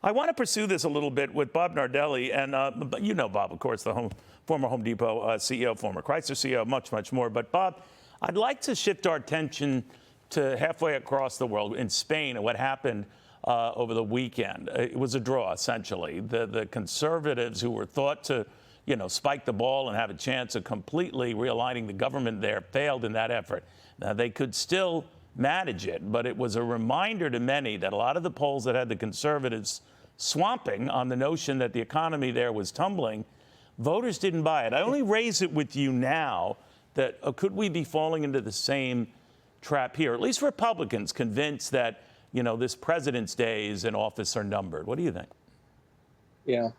I want to pursue this a little bit with Bob Nardelli, and you know Bob, of course, the former Home Depot CEO, former Chrysler CEO, much, much more. But Bob, I'd like to shift our attention to halfway across the world in Spain and what happened over the weekend. It was a draw, essentially. The conservatives who were thought to, spike the ball and have a chance of completely realigning the government there failed in that effort. Now, they could still manage it, but it was a reminder to many that a lot of the polls that had the conservatives swamping on the notion that the economy there was tumbling, voters didn't buy it. I only raise it with you now that could we be falling into the same trap here? At least Republicans convinced that, this president's days in office are numbered. What do you think? Yeah.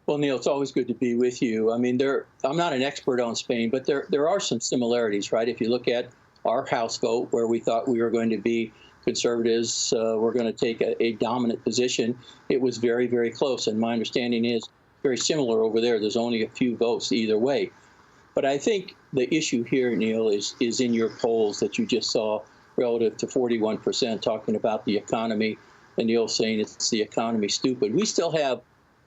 Well, Neil, it's always good to be with you. I mean, I'm not an expert on Spain, but there are some similarities, right? If you look at our House vote, where we thought we were going to be conservatives, were going to take a dominant position, it was very, very close. And my understanding is very similar over there. There's only a few votes either way. But I think the issue here, Neil, is in your polls that you just saw relative to 41% talking about the economy, and Neil saying it's the economy stupid. We still have,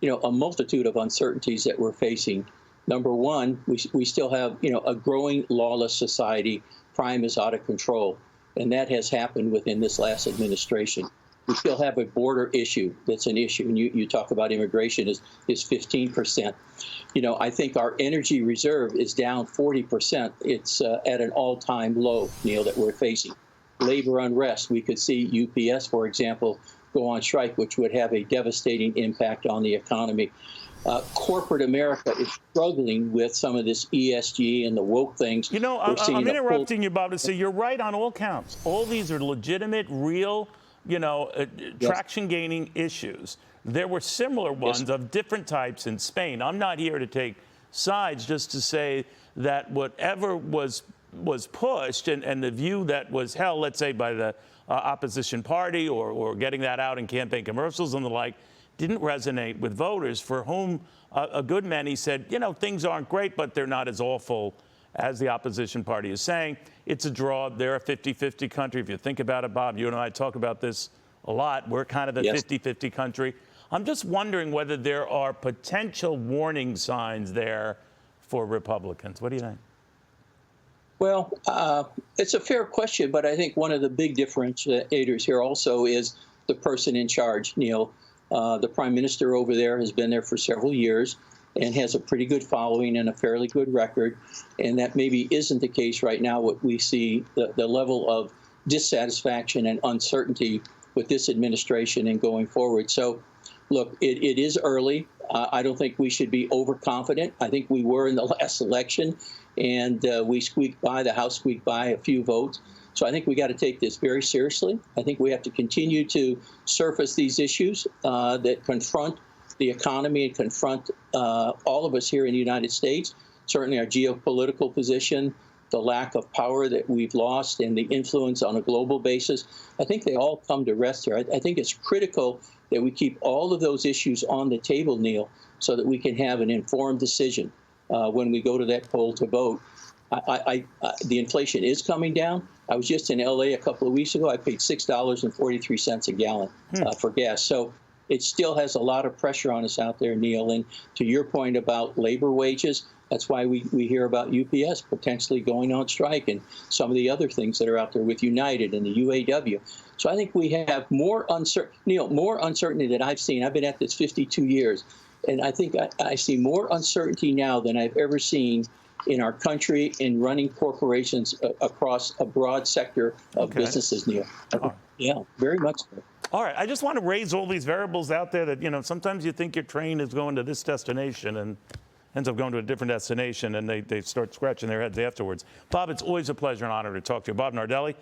a multitude of uncertainties that we're facing. Number one, we still have, a growing lawless society. Crime is out of control, and that has happened within this last administration. We still have a border issue that's an issue, and you talk about immigration is 15%. I think our energy reserve is down 40%. It's at an all-time low, Neil, that we're facing. Labor unrest, we could see UPS, for example, go on strike, which would have a devastating impact on the economy. Corporate America is struggling with some of this ESG and the woke things. I'm interrupting you, Bob, to say you're right on all counts. All these are legitimate, real, traction-gaining issues. There were similar ones of different types in Spain. I'm not here to take sides, just to say that whatever was pushed and the view that was held, let's say, by the opposition party or getting that out in campaign commercials and the like, didn't resonate with voters, for whom a good many said, things aren't great, but they're not as awful as the opposition party is saying. It's a draw. They're a 50-50 country. If you think about it, Bob, you and I talk about this a lot. We're kind of a 50-50 country. I'm just wondering whether there are potential warning signs there for Republicans. What do you think? Well, it's a fair question, but I think one of the big differentiators here also is the person in charge, Neil. The prime minister over there has been there for several years and has a pretty good following and a fairly good record. And that maybe isn't the case right now. What we see, the level of dissatisfaction and uncertainty with this administration and going forward. So, look, it is early. I don't think we should be overconfident. I think we were in the last election, and we squeaked by, the House squeaked by a few votes. So I think we got to take this very seriously. I think we have to continue to surface these issues that confront the economy and confront all of us here in the United States, certainly our geopolitical position, the lack of power that we've lost, and the influence on a global basis. I think they all come to rest here. I think it's critical that we keep all of those issues on the table, Neil, so that we can have an informed decision when we go to that poll to vote. The inflation is coming down. I was just in L.A. a couple of weeks ago. I paid $6.43 a gallon for gas. So it still has a lot of pressure on us out there, Neil. And to your point about labor wages, that's why we hear about UPS potentially going on strike and some of the other things that are out there with United and the UAW. So I think we have more uncertainty than I've seen. I've been at this 52 years, and I think I see more uncertainty now than I've ever seen in our country in running corporations across a broad sector of businesses, Neil. Yeah, very much so. All right. I just want to raise all these variables out there that, sometimes you think your train is going to this destination and ends up going to a different destination, and they start scratching their heads afterwards. Bob, it's always a pleasure and honor to talk to you. Bob Nardelli.